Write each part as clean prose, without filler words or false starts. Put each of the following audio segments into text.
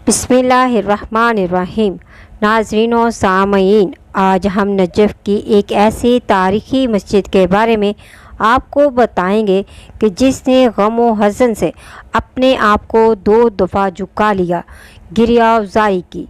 بسم اللہ الرحمن الرحیم۔ ناظرین و سامعین، آج ہم نجف کی ایک ایسی تاریخی مسجد کے بارے میں آپ کو بتائیں گے کہ جس نے غم و حزن سے اپنے آپ کو 2 دفعہ جھکا لیا، گریہ افزائی کی۔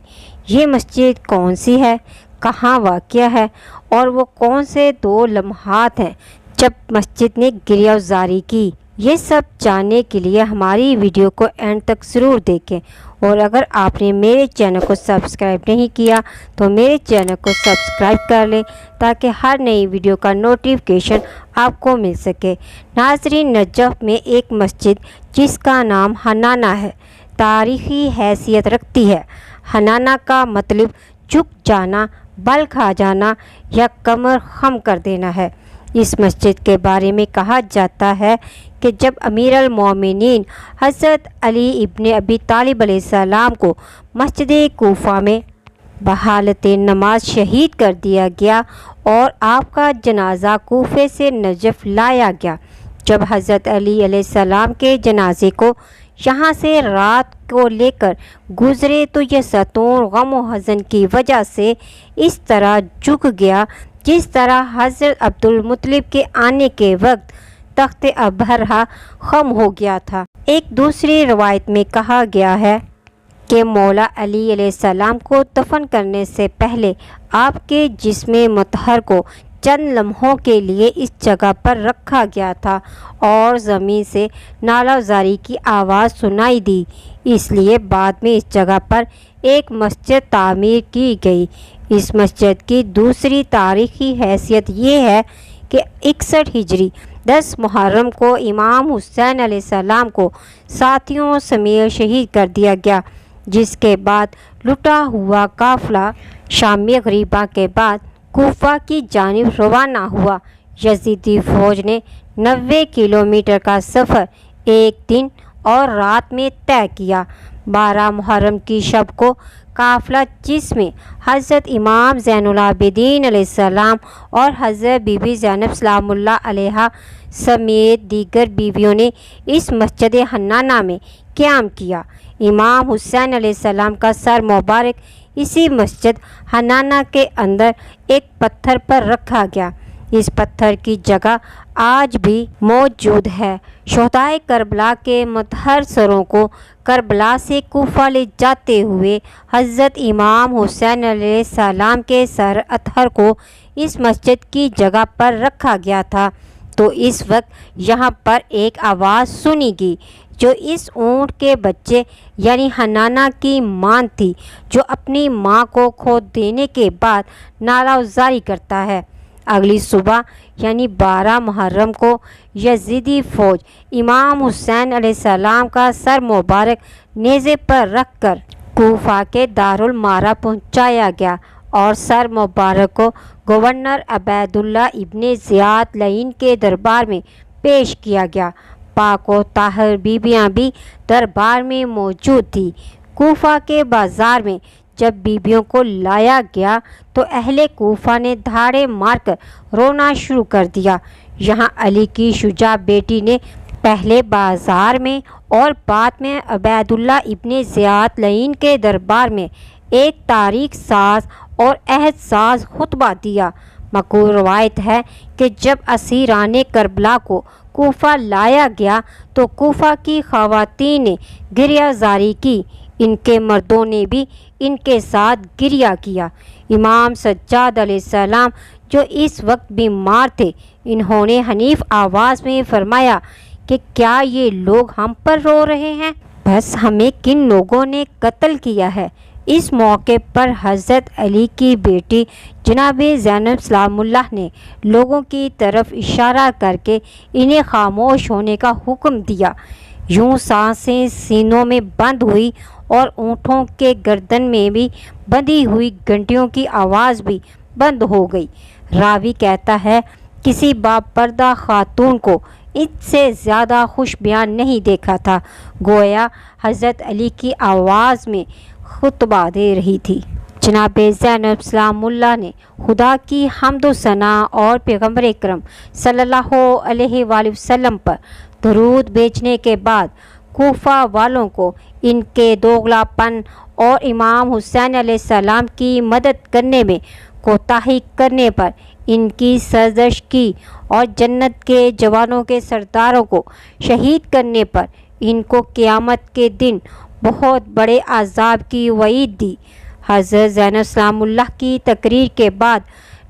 یہ مسجد کون سی ہے، کہاں واقع ہے اور وہ کون سے 2 لمحات ہیں جب مسجد نے گریہ افزائی کی، یہ سب جاننے کے لیے ہماری ویڈیو کو اینڈ تک ضرور دیکھیں۔ اور اگر آپ نے میرے چینل کو سبسکرائب نہیں کیا تو میرے چینل کو سبسکرائب کر لیں تاکہ ہر نئی ویڈیو کا نوٹیفیکیشن آپ کو مل سکے۔ ناظرین، نجف میں ایک مسجد جس کا نام حنانہ ہے، تاریخی حیثیت رکھتی ہے۔ حنانہ کا مطلب جھک جانا، بل کھا جانا یا کمر خم کر دینا ہے۔ اس مسجد کے بارے میں کہا جاتا ہے کہ جب امیر المومنین حضرت علی ابن ابی طالب علیہ السلام کو مسجد کوفہ میں بحالت نماز شہید کر دیا گیا اور آپ کا جنازہ کوفے سے نجف لایا گیا، جب حضرت علی علیہ السلام کے جنازے کو یہاں سے رات کو لے کر گزرے تو یہ ستون غم و حزن کی وجہ سے اس طرح جھک گیا جس طرح حضرت عبدالمطلب کے آنے کے وقت تخت ابرہہ خم ہو گیا تھا۔ ایک دوسری روایت میں کہا گیا ہے کہ مولا علی علیہ السلام کو دفن کرنے سے پہلے آپ کے جسم مطہر کو چند لمحوں کے لیے اس جگہ پر رکھا گیا تھا اور زمین سے نعرہ زاری کی آواز سنائی دی، اس لیے بعد میں اس جگہ پر ایک مسجد تعمیر کی گئی۔ اس مسجد کی دوسری تاریخی حیثیت یہ ہے کہ 61 ہجری 10 محرم کو امام حسین علیہ السلام کو ساتھیوں سمیت شہید کر دیا گیا، جس کے بعد لٹا ہوا قافلہ شام مغربہ کے بعد کوفہ کی جانب روانہ ہوا۔ یزیدی فوج نے 90 کلومیٹر کا سفر ایک دن اور رات میں طے کیا۔ 12 محرم کی شب کو قافلہ جس میں حضرت امام زین العابدین علیہ السلام اور حضرت بی بی زینب سلام اللہ علیہا سمیت دیگر بیویوں نے اس مسجد حنانہ میں قیام کیا۔ امام حسین علیہ السلام کا سر مبارک اسی مسجد حنانہ کے اندر ایک پتھر پر رکھا گیا۔ اس پتھر کی جگہ آج بھی موجود ہے۔ شہدائے کربلا کے مطہر سروں کو کربلا سے کوفہ لے جاتے ہوئے حضرت امام حسین علیہ السلام کے سر اطہر کو اس مسجد کی جگہ پر رکھا گیا تھا، تو اس وقت یہاں پر ایک آواز سنی گئی جو اس اونٹ کے بچے یعنی حنانہ کی ماں تھی، جو اپنی ماں کو کھو دینے کے بعد نعرہ زاری کرتا ہے۔ اگلی صبح یعنی 12 محرم کو یزیدی فوج امام حسین علیہ السلام کا سر مبارک نیزے پر رکھ کر کوفہ کے دارالمعرہ پہنچایا گیا اور سر مبارک کو گورنر عبیداللہ ابن زیاد لعین کے دربار میں پیش کیا گیا۔ پاک و طاہر بیویاں بھی دربار میں موجود تھیں۔ کوفہ کے بازار میں جب بیویوں کو لایا گیا تو اہل کوفہ نے دھاڑے مار کر رونا شروع کر دیا۔ یہاں علی کی شجاع بیٹی نے پہلے بازار میں اور بعد میں عبیداللہ ابن زیاد لعین کے دربار میں ایک تاریخ ساز اور عہد ساز خطبہ دیا۔ مقبول روایت ہے کہ جب اسیران کربلا کو کوفہ لایا گیا تو کوفہ کی خواتین نے گریہ زاری کی، ان کے مردوں نے بھی ان کے ساتھ گریہ کیا۔ امام سجاد علیہ السلام جو اس وقت بیمار تھے، انہوں نے حنیف آواز میں فرمایا کہ کیا یہ لوگ ہم پر رو رہے ہیں؟ بس ہمیں کن لوگوں نے قتل کیا ہے؟ اس موقع پر حضرت علی کی بیٹی جناب زینب سلام اللہ نے لوگوں کی طرف اشارہ کر کے انہیں خاموش ہونے کا حکم دیا۔ یوں سانسیں سینوں میں بند ہوئی اور اونٹوں کے گردن میں بھی بندھی ہوئی گھنٹیوں کی آواز بھی بند ہو گئی۔ راوی کہتا ہے کسی باپردہ خاتون کو اس سے زیادہ خوش بیان نہیں دیکھا تھا، گویا حضرت علی کی آواز میں خطبہ دے رہی تھی۔ جناب زینب سلام اللہ نے خدا کی حمد و ثنا اور پیغمبر اکرم صلی اللہ علیہ وآلہ وسلم پر درود بھیجنے کے بعد کوفہ والوں کو ان کے دوغلاپن اور امام حسین علیہ السلام کی مدد کرنے میں کوتاہی کرنے پر ان کی سرزنش کی اور جنت کے جوانوں کے سرداروں کو شہید کرنے پر ان کو قیامت کے دن بہت بڑے عذاب کی وعید دی۔ حضرت زینب سلام اللہ کی تقریر کے بعد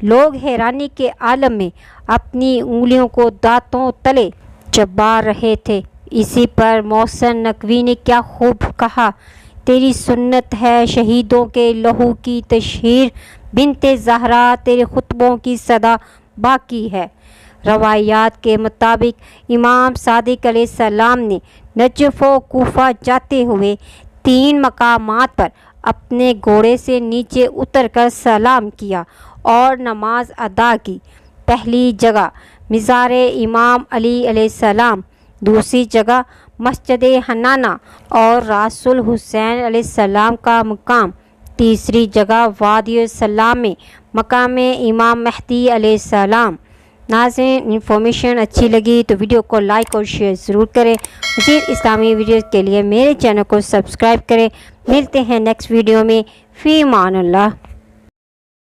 لوگ حیرانی کے عالم میں اپنی انگلیوں کو دانتوں تلے چبا رہے تھے۔ اسی پر محسن نقوی نے کیا خوب کہا، تیری سنت ہے شہیدوں کے لہو کی تشہیر، بنت زہرا تیرے خطبوں کی صدا باقی ہے۔ روایات کے مطابق امام صادق علیہ السلام نے نجف و کوفہ جاتے ہوئے 3 مقامات پر اپنے گھوڑے سے نیچے اتر کر سلام کیا اور نماز ادا کی۔ پہلی جگہ مزار امام علی علیہ السلام، دوسری جگہ مسجد حنانہ اور راس الحسین علیہ السلام کا مقام، تیسری جگہ وادی السلام میں مقام امام مہدی علیہ السلام۔ ناظرین، انفارمیشن اچھی لگی تو ویڈیو کو لائک اور شیئر ضرور کریں۔ مزید اسلامی ویڈیوز کے لیے میرے چینل کو سبسکرائب کریں۔ ملتے ہیں نیکسٹ ویڈیو میں۔ فی امان اللہ۔